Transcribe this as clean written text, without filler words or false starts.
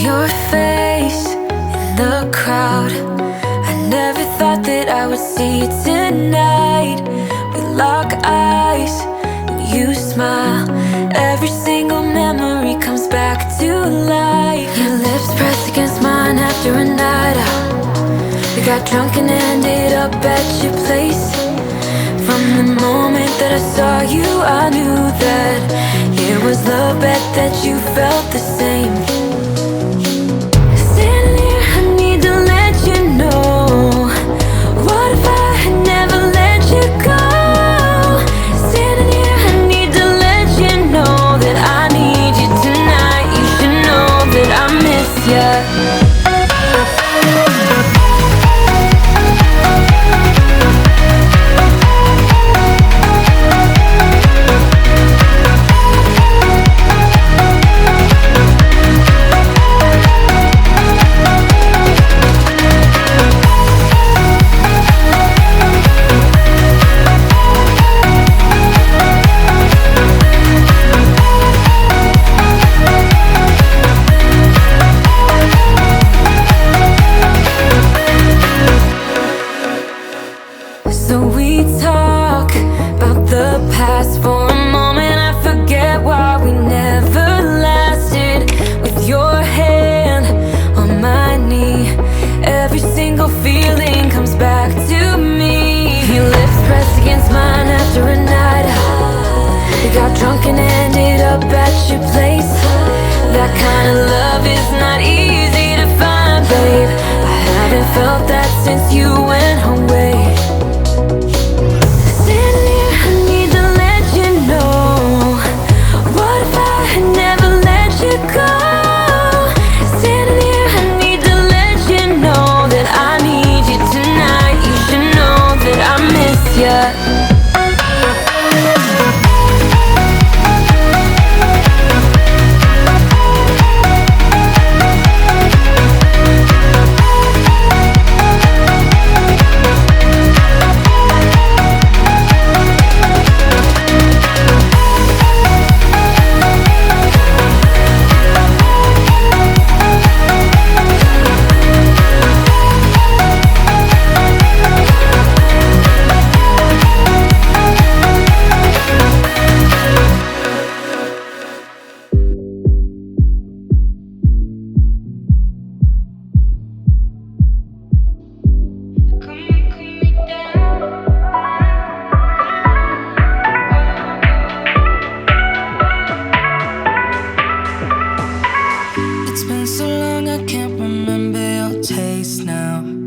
Your face in the crowd. I never thought that I would see you tonight. We lock eyes and you smile. Every single memory comes back to life. Your lips press against mine after a night out. We got drunk and ended up at your place. From the moment that I saw you, I knew that it was love, bet that you felt the same. Standing here, I need to let you know, what if I had never let you go? Standing here, I need to let you know that I need you tonight. You should know that I miss you. So we talk about the past for a moment. I forget why we never lasted. With your hand on my knee, every single feeling comes back to me. Your lips pressed against mine after a night out. We got drunk and ended up at your place. That kind of love is not easy to find, babe. I haven't felt that since you went away. Yeah. It's been so long I can't remember your taste now.